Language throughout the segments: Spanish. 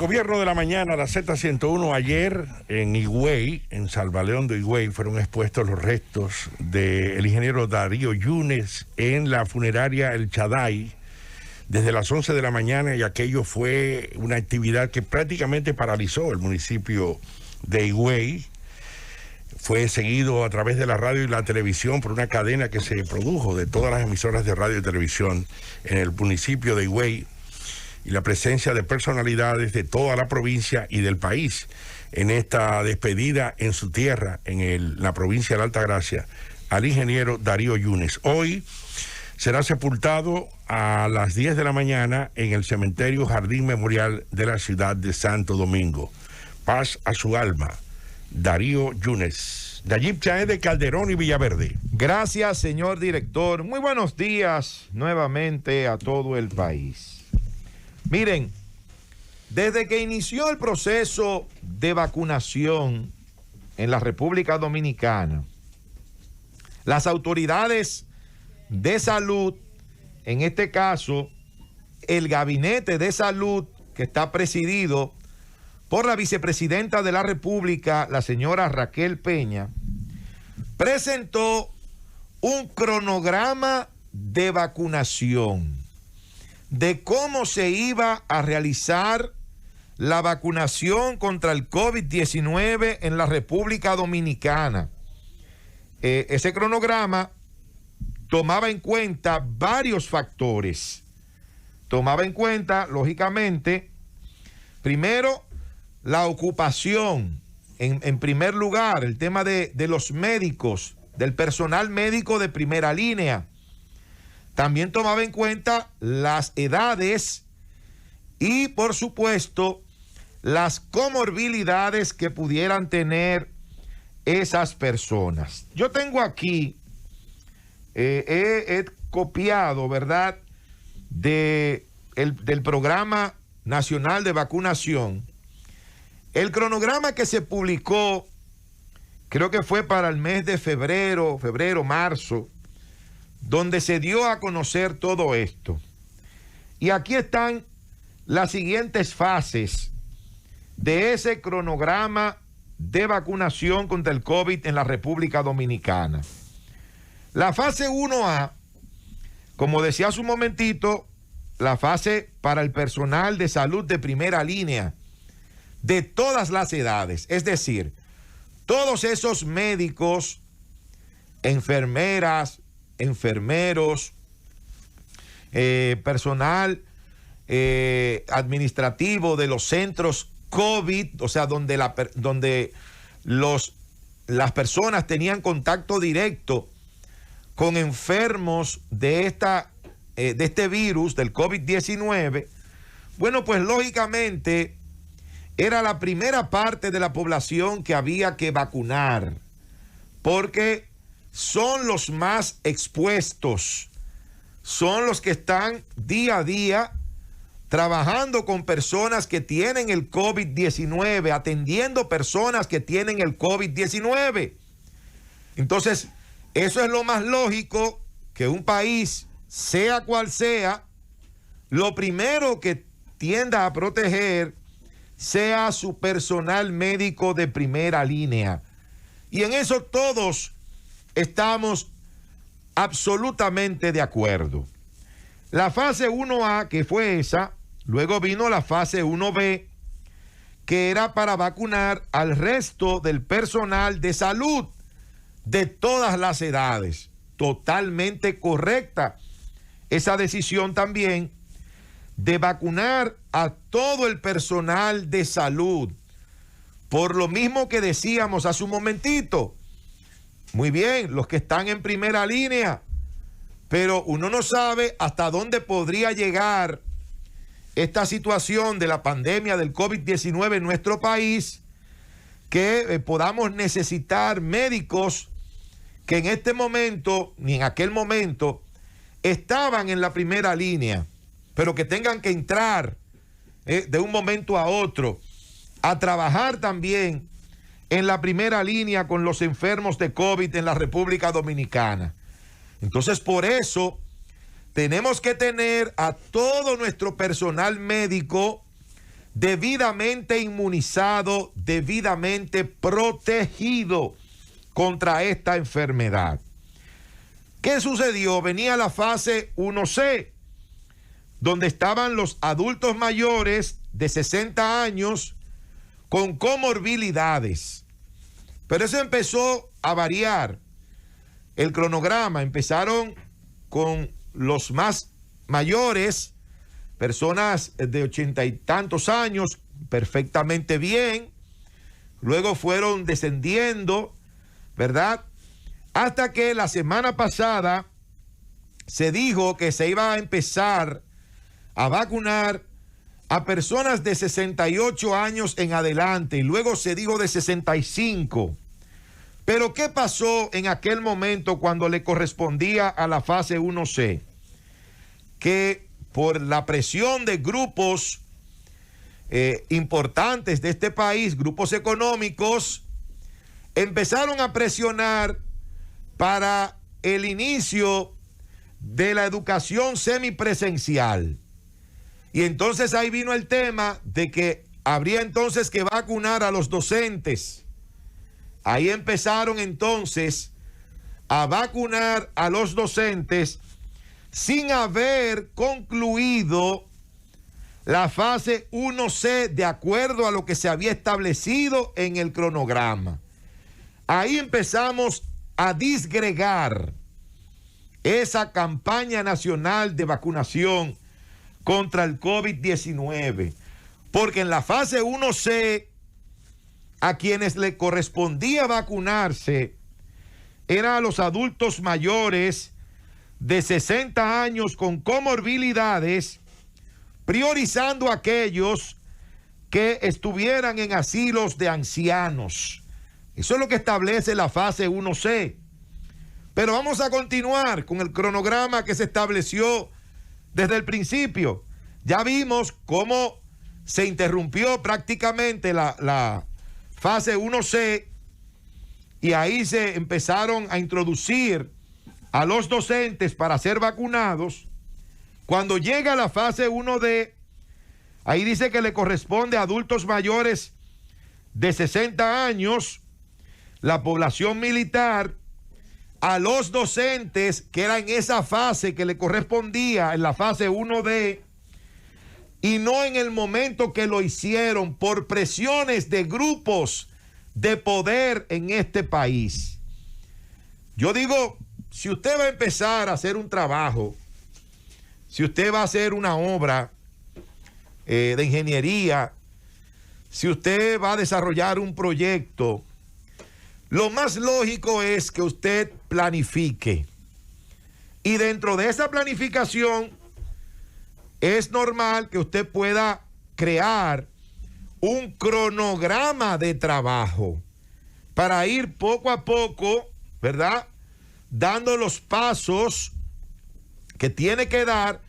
Gobierno de la Mañana, la Z101, ayer en Higüey, en Salvaleón de Higüey, fueron expuestos los restos del ingeniero Darío Yunes en la funeraria El Chaday desde las 11 de la mañana, y aquello fue una actividad que prácticamente paralizó el municipio de Higüey. Fue seguido a través de la radio y la televisión por una cadena que se produjo de todas las emisoras de radio y televisión en el municipio de Higüey, y la presencia de personalidades de toda la provincia y del país en esta despedida en su tierra, en la provincia de la Altagracia, al ingeniero Darío Yunes. Hoy será sepultado a las 10 de la mañana en el cementerio Jardín Memorial de la ciudad de Santo Domingo. Paz a su alma, Darío Yunes. Nayib Chaé de Calderón y Villaverde. Gracias, señor director. Muy buenos días nuevamente a todo el país. Miren, desde que inició el proceso de vacunación en la República Dominicana, las autoridades de salud, en este caso, el Gabinete de Salud, que está presidido por la vicepresidenta de la República, la señora Raquel Peña, presentó un cronograma de vacunación, de cómo se iba a realizar la vacunación contra el COVID-19 en la República Dominicana. Ese cronograma tomaba en cuenta varios factores. Tomaba en cuenta, lógicamente, primero, la ocupación, en primer lugar, el tema de los médicos, del personal médico de primera línea. También tomaba en cuenta las edades y, por supuesto, las comorbilidades que pudieran tener esas personas. Yo tengo aquí, he copiado, ¿verdad?, del Programa Nacional de Vacunación, el cronograma que se publicó, creo que fue para el mes de febrero, marzo, donde se dio a conocer todo esto. Y aquí están las siguientes fases de ese cronograma de vacunación contra el COVID en la República Dominicana. La fase 1A, como decía hace un momentito, la fase para el personal de salud de primera línea, de todas las edades, es decir, todos esos médicos, enfermeras, enfermeros, personal administrativo de los centros COVID, o sea, donde las personas tenían contacto directo con enfermos de este virus, del COVID-19. Bueno, pues lógicamente era la primera parte de la población que había que vacunar, porque son los más expuestos, son los que están día a día trabajando con personas que tienen el COVID-19, atendiendo personas que tienen el COVID-19. Entonces, eso es lo más lógico, que un país, sea cual sea, lo primero que tienda a proteger sea su personal médico de primera línea. Y en eso todos estamos absolutamente de acuerdo. La fase 1A, que fue esa, luego vino la fase 1B, que era para vacunar al resto del personal de salud de todas las edades. Totalmente correcta esa decisión también de vacunar a todo el personal de salud. Por lo mismo que decíamos hace un momentito, muy bien, los que están en primera línea, pero uno no sabe hasta dónde podría llegar esta situación de la pandemia del COVID-19 en nuestro país, que podamos necesitar médicos que en este momento, ni en aquel momento, estaban en la primera línea, pero que tengan que entrar de un momento a otro a trabajar también en la primera línea con los enfermos de COVID en la República Dominicana. Entonces, por eso tenemos que tener a todo nuestro personal médico debidamente inmunizado, debidamente protegido contra esta enfermedad. ¿Qué sucedió? Venía la fase 1C, donde estaban los adultos mayores de 60 años con comorbilidades. Pero eso empezó a variar el cronograma. Empezaron con los más mayores, personas de 80 y tantos años, perfectamente bien. Luego fueron descendiendo, ¿verdad? Hasta que la semana pasada se dijo que se iba a empezar a vacunar a personas de 68 años en adelante, y luego se dijo de 65. Pero ¿qué pasó en aquel momento cuando le correspondía a la fase 1C? Que por la presión de grupos importantes de este país, grupos económicos, empezaron a presionar para el inicio de la educación semipresencial. Y entonces ahí vino el tema de que habría entonces que vacunar a los docentes. Ahí empezaron entonces a vacunar a los docentes sin haber concluido la fase 1C de acuerdo a lo que se había establecido en el cronograma. Ahí empezamos a disgregar esa campaña nacional de vacunación contra el COVID-19, porque en la fase 1C a quienes le correspondía vacunarse eran a los adultos mayores de 60 años con comorbilidades, priorizando a aquellos que estuvieran en asilos de ancianos. Eso es lo que establece la fase 1C. Pero vamos a continuar con el cronograma que se estableció desde el principio. Ya vimos cómo se interrumpió prácticamente la fase 1C y ahí se empezaron a introducir a los docentes para ser vacunados. Cuando llega la fase 1D, ahí dice que le corresponde a adultos mayores de 60 años, la población militar, a los docentes que era en esa fase que le correspondía en la fase 1D, y no en el momento que lo hicieron por presiones de grupos de poder en este país. Yo digo, si usted va a empezar a hacer un trabajo, si usted va a hacer una obra de ingeniería, si usted va a desarrollar un proyecto, lo más lógico es que usted planifique. Y dentro de esa planificación es normal que usted pueda crear un cronograma de trabajo para ir poco a poco, ¿verdad?, dando los pasos que tiene que dar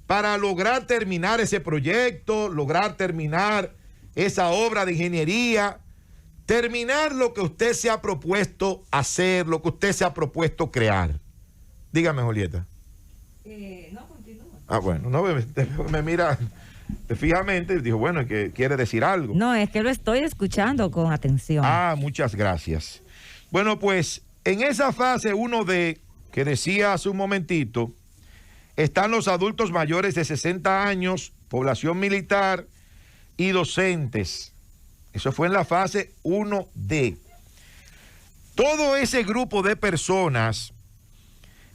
para lograr terminar ese proyecto, lograr terminar esa obra de ingeniería, terminar lo que usted se ha propuesto hacer, lo que usted se ha propuesto crear. Dígame, Julieta. No, continúa. Ah, bueno, no, me mira fijamente y dijo, bueno, que quiere decir algo. No, es que lo estoy escuchando con atención. Ah, muchas gracias. Bueno, pues en esa fase 1D que decía hace un momentito, están los adultos mayores de 60 años, población militar y docentes. Eso fue en la fase 1D. Todo ese grupo de personas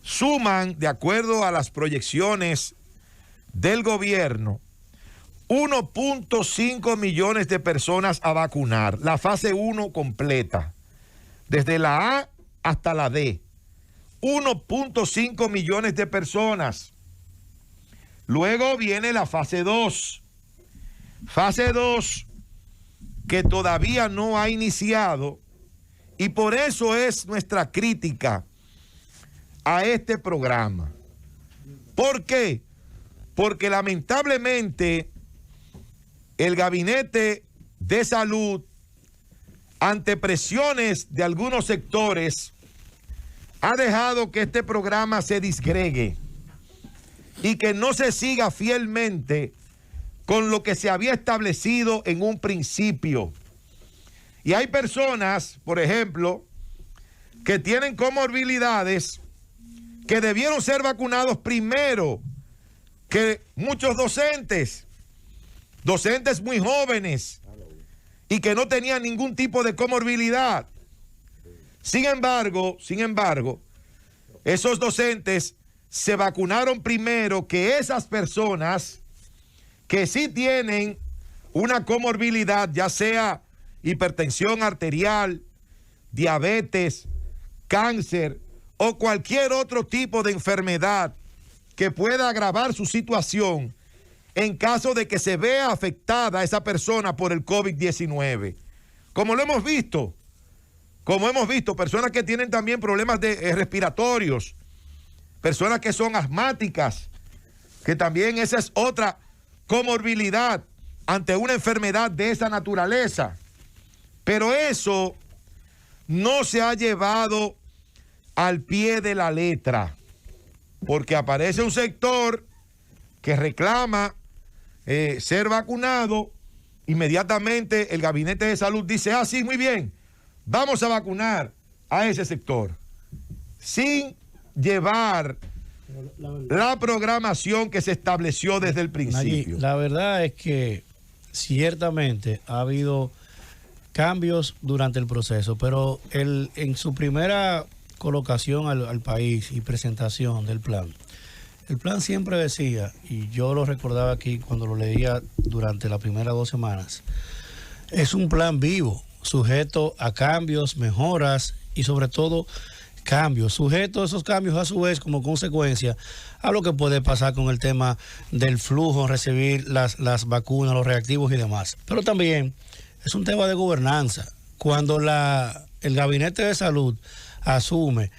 suman, de acuerdo a las proyecciones del gobierno, 1.5 millones de personas a vacunar. La fase 1 completa, desde la A hasta la D. 1.5 millones de personas. Luego viene la fase 2. Fase 2 que todavía no ha iniciado, y por eso es nuestra crítica a este programa. ¿Por qué? Porque lamentablemente el Gabinete de Salud, ante presiones de algunos sectores, ha dejado que este programa se disgregue y que no se siga fielmente con lo que se había establecido en un principio. Y hay personas, por ejemplo, que tienen comorbilidades que debieron ser vacunados primero que muchos docentes muy jóvenes y que no tenían ningún tipo de comorbilidad. Sin embargo, esos docentes se vacunaron primero que esas personas que sí tienen una comorbilidad, ya sea hipertensión arterial, diabetes, cáncer o cualquier otro tipo de enfermedad que pueda agravar su situación en caso de que se vea afectada esa persona por el COVID-19. Como hemos visto, personas que tienen también problemas respiratorios, personas que son asmáticas, que también esa es otra comorbilidad ante una enfermedad de esa naturaleza. Pero eso no se ha llevado al pie de la letra, porque aparece un sector que reclama ser vacunado. Inmediatamente el Gabinete de Salud dice, sí, muy bien, vamos a vacunar a ese sector, sin llevar la programación que se estableció desde el principio. La verdad es que ciertamente ha habido cambios durante el proceso, pero en su primera colocación al país y presentación del plan, el plan siempre decía, y yo lo recordaba aquí cuando lo leía durante las primeras 2 semanas, es un plan vivo, sujeto a cambios, mejoras y sobre todo cambios, sujetos a esos cambios a su vez como consecuencia a lo que puede pasar con el tema del flujo, recibir las vacunas, los reactivos y demás. Pero también es un tema de gobernanza. Cuando el Gabinete de Salud asume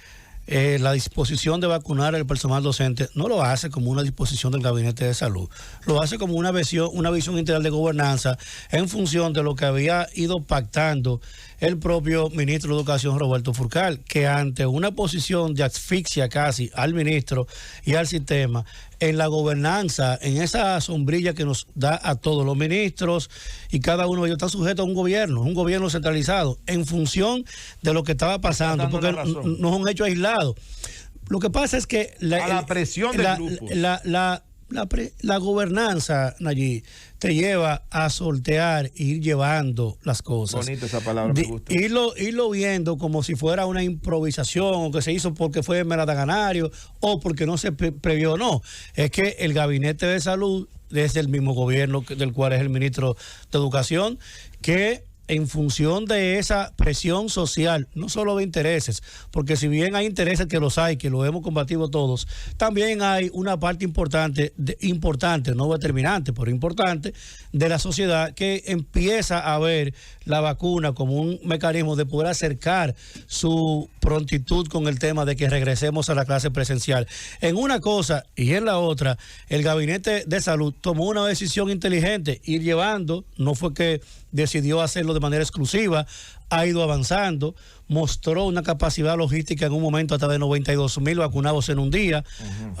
la disposición de vacunar al personal docente, no lo hace como una disposición del Gabinete de Salud, lo hace como una visión integral de gobernanza en función de lo que había ido pactando el propio ministro de Educación, Roberto Furcal, que ante una posición de asfixia casi al ministro y al sistema, en la gobernanza, en esa sombrilla que nos da a todos los ministros y cada uno de ellos está sujeto a un gobierno centralizado, en función de lo que estaba pasando, porque no es un hecho aislado. Lo que pasa es que la presión del grupo. La gobernanza, Nayib, te lleva a sortear e ir llevando las cosas. Bonita esa palabra, me gusta. Irlo viendo como si fuera una improvisación o que se hizo porque fue meradaganario o porque no se previó. No, es que el Gabinete de Salud, desde el mismo gobierno del cual es el ministro de Educación, que en función de esa presión social, no solo de intereses, porque si bien hay intereses que los hay, que lo hemos combatido todos, también hay una parte importante, no determinante, pero importante, de la sociedad que empieza a ver la vacuna como un mecanismo de poder acercar su prontitud con el tema de que regresemos a la clase presencial. En una cosa y en la otra, el Gabinete de Salud tomó una decisión inteligente, ir llevando, no fue que decidió hacerlo de manera exclusiva, ha ido avanzando, mostró una capacidad logística en un momento hasta de 92,000 vacunados en un día.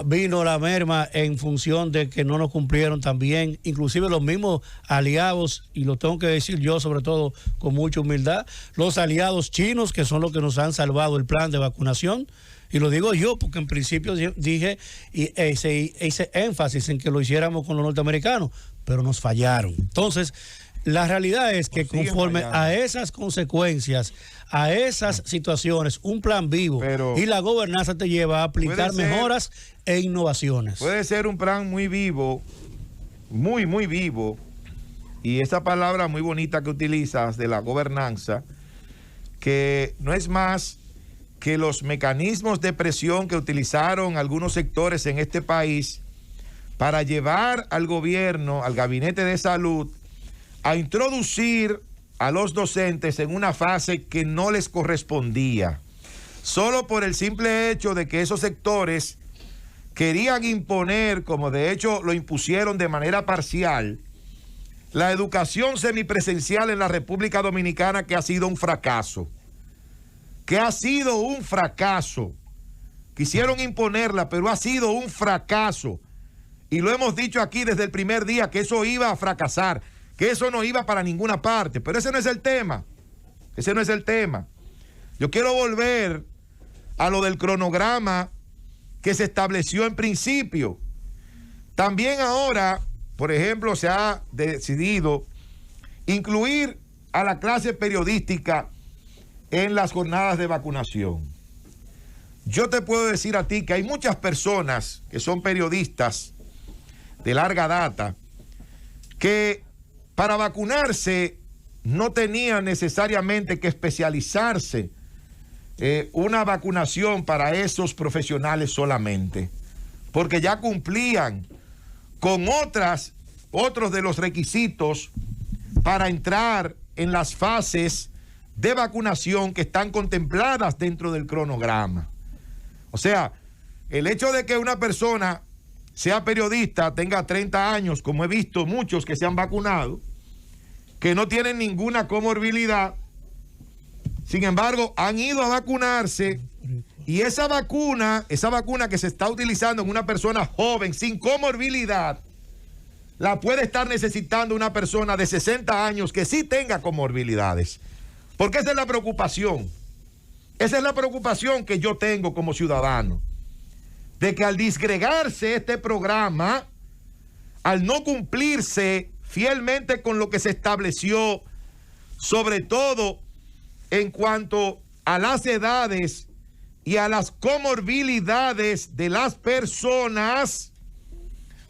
Vino la merma en función de que no nos cumplieron también, inclusive los mismos aliados, y lo tengo que decir yo sobre todo con mucha humildad, los aliados chinos, que son los que nos han salvado el plan de vacunación. Y lo digo yo porque en principio dije y hice énfasis en que lo hiciéramos con los norteamericanos, pero nos fallaron. Entonces, la realidad es que conforme a esas consecuencias, a esas situaciones, un plan vivo y la gobernanza te lleva a aplicar mejoras e innovaciones. Puede ser un plan muy vivo, muy vivo, y esa palabra muy bonita que utilizas de la gobernanza, que no es más que los mecanismos de presión que utilizaron algunos sectores en este país para llevar al gobierno, al Gabinete de Salud, a introducir a los docentes en una fase que no les correspondía, solo por el simple hecho de que esos sectores querían imponer, como de hecho lo impusieron de manera parcial, la educación semipresencial en la República Dominicana, que ha sido un fracaso. Quisieron imponerla, pero ha sido un fracaso. y lo hemos dicho aquí desde el primer día, que eso iba a fracasar, que eso no iba para ninguna parte. Pero ese no es el tema. Ese no es el tema. Yo quiero volver a lo del cronograma que se estableció en principio. También ahora, por ejemplo, se ha decidido incluir a la clase periodística en las jornadas de vacunación. Yo te puedo decir a ti que hay muchas personas que son periodistas de larga data que para vacunarse no tenían necesariamente que especializarse una vacunación para esos profesionales solamente, porque ya cumplían con otros de los requisitos para entrar en las fases de vacunación que están contempladas dentro del cronograma. O sea, el hecho de que una persona sea periodista, tenga 30 años, como he visto muchos que se han vacunado, que no tienen ninguna comorbilidad, sin embargo, han ido a vacunarse y esa vacuna que se está utilizando en una persona joven sin comorbilidad, la puede estar necesitando una persona de 60 años que sí tenga comorbilidades. Porque esa es la preocupación. Esa es la preocupación que yo tengo como ciudadano. De que al disgregarse este programa, al no cumplirse fielmente con lo que se estableció, sobre todo en cuanto a las edades y a las comorbilidades de las personas,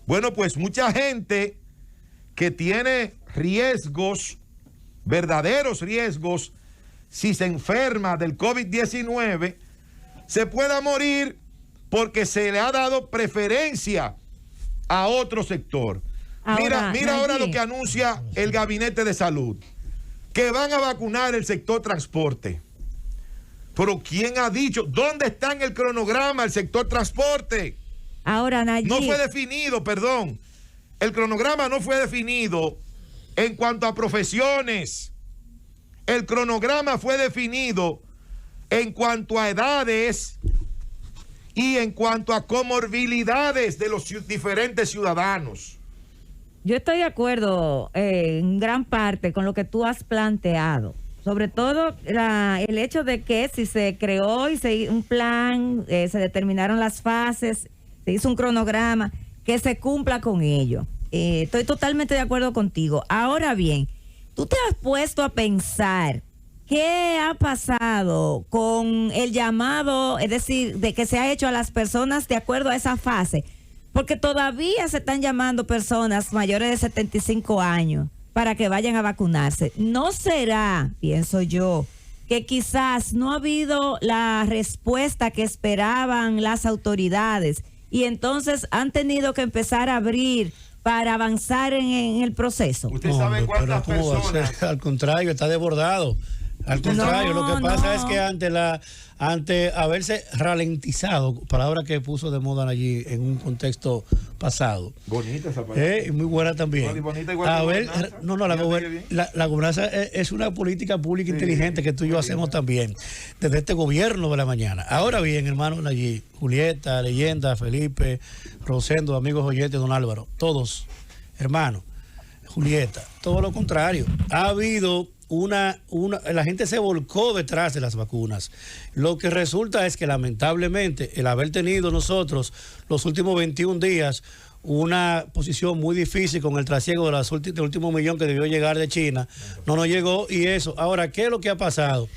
bueno, pues mucha gente que tiene riesgos, verdaderos riesgos, si se enferma del COVID-19, se pueda morir porque se le ha dado preferencia a otro sector. Mira ahora lo que anuncia el Gabinete de Salud, que van a vacunar el sector transporte. Pero ¿quién ha dicho? ¿Dónde está en el cronograma el sector transporte? Ahora, Nayib, no fue definido, perdón. El cronograma no fue definido en cuanto a profesiones. El cronograma fue definido en cuanto a edades y en cuanto a comorbilidades de los diferentes ciudadanos. yo estoy de acuerdo en gran parte con lo que tú has planteado. Sobre todo el hecho de que si se creó y se hizo un plan, se determinaron las fases, se hizo un cronograma, que se cumpla con ello. Estoy totalmente de acuerdo contigo. Ahora bien, tú te has puesto a pensar qué ha pasado con el llamado, es decir, de que se ha hecho a las personas de acuerdo a esa fase, porque todavía se están llamando personas mayores de 75 años para que vayan a vacunarse. ¿No será, pienso yo, que quizás no ha habido la respuesta que esperaban las autoridades y entonces han tenido que empezar a abrir para avanzar en el proceso? ¿Usted sabe cuántas personas? Al contrario, está desbordado. Al contrario, lo que pasa es que ante haberse ralentizado, palabra que puso de moda allí en un contexto pasado. Bonita esa palabra. Muy buena también. Bonita igual la gobernanza es una política pública inteligente que tú y yo hacemos también, desde este gobierno de la mañana. Ahora bien, hermano allí, Julieta, Leyenda, Felipe, Rosendo, amigos oyentes, don Álvaro, todos, hermano, Julieta, todo lo contrario. Ha habido la gente se volcó detrás de las vacunas. Lo que resulta es que lamentablemente el haber tenido nosotros los últimos 21 días una posición muy difícil con el trasiego del último millón que debió llegar de China, no nos llegó y eso. Ahora, ¿qué es lo que ha pasado?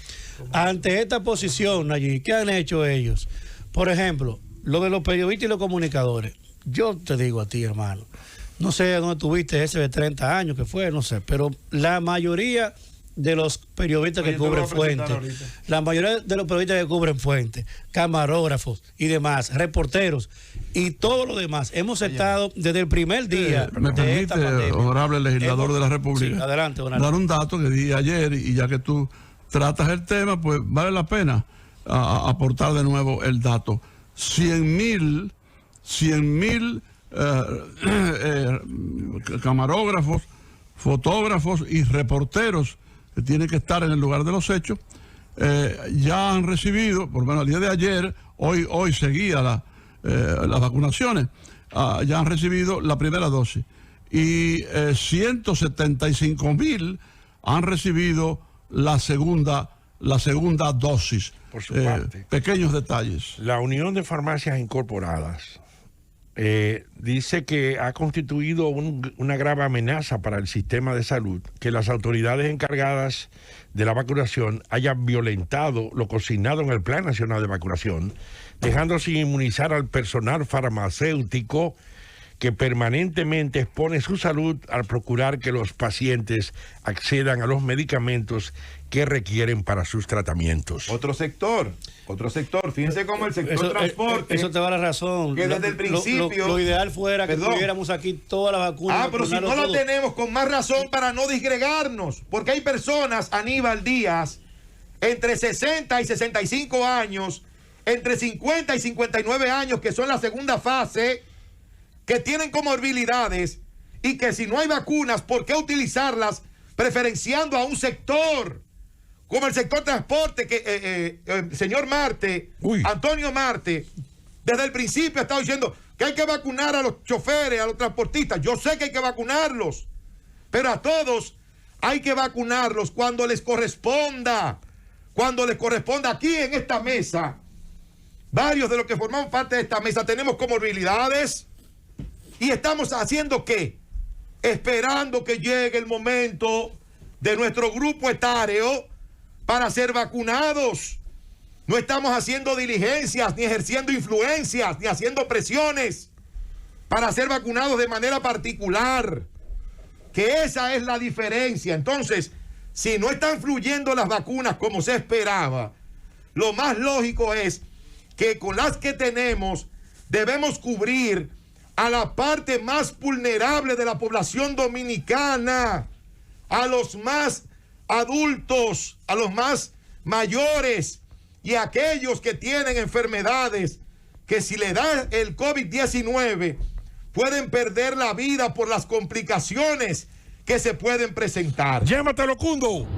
Ante esta posición allí, ¿qué han hecho ellos? Por ejemplo, lo de los periodistas y los comunicadores. Yo te digo a ti, hermano, no sé dónde tuviste ese de 30 años que fue, no sé, pero la mayoría de los periodistas que cubren fuentes, la mayoría de los periodistas que cubren fuentes, camarógrafos y demás, reporteros y todo lo demás, hemos estado desde el primer día me de permite, esta pandemia. honorable legislador de la República, sí, adelante, dar un dato que di ayer, y ya que tú tratas el tema, pues vale la pena aportar de nuevo el dato. 100,000 camarógrafos, fotógrafos y reporteros que tienen que estar en el lugar de los hechos, ya han recibido, por lo menos el día de ayer, hoy seguía las vacunaciones, ya han recibido la primera dosis. Y 175,000 han recibido la segunda dosis. Por su parte. Pequeños detalles. La Unión de Farmacias Incorporadas dice que ha constituido una grave amenaza para el sistema de salud que las autoridades encargadas de la vacunación hayan violentado lo consignado en el Plan Nacional de Vacunación, dejando sin inmunizar al personal farmacéutico que permanentemente expone su salud al procurar que los pacientes accedan a los medicamentos que requieren para sus tratamientos. Otro sector. Fíjense cómo el sector transporte. Eso te va la razón. Que desde el principio. Lo ideal fuera que tuviéramos aquí todas las vacunas. Pero si no las tenemos, con más razón para no disgregarnos. Porque hay personas, Aníbal Díaz, entre 60 y 65 años, entre 50 y 59 años, que son la segunda fase, que tienen comorbilidades y que si no hay vacunas, ¿por qué utilizarlas preferenciando a un sector como el sector transporte que señor Marte, Antonio Marte, desde el principio ha estado diciendo que hay que vacunar a los choferes, a los transportistas? Yo sé que hay que vacunarlos, pero a todos hay que vacunarlos cuando les corresponda. Aquí en esta mesa, varios de los que formamos parte de esta mesa tenemos comorbilidades. ¿Y estamos haciendo qué? Esperando que llegue el momento de nuestro grupo etario para ser vacunados. No estamos haciendo diligencias, ni ejerciendo influencias, ni haciendo presiones para ser vacunados de manera particular. Que esa es la diferencia. Entonces, si no están fluyendo las vacunas como se esperaba, lo más lógico es que con las que tenemos debemos cubrir a la parte más vulnerable de la población dominicana, a los más adultos, a los más mayores y a aquellos que tienen enfermedades que si le da el COVID-19 pueden perder la vida por las complicaciones que se pueden presentar. Llámatelo, Cundo.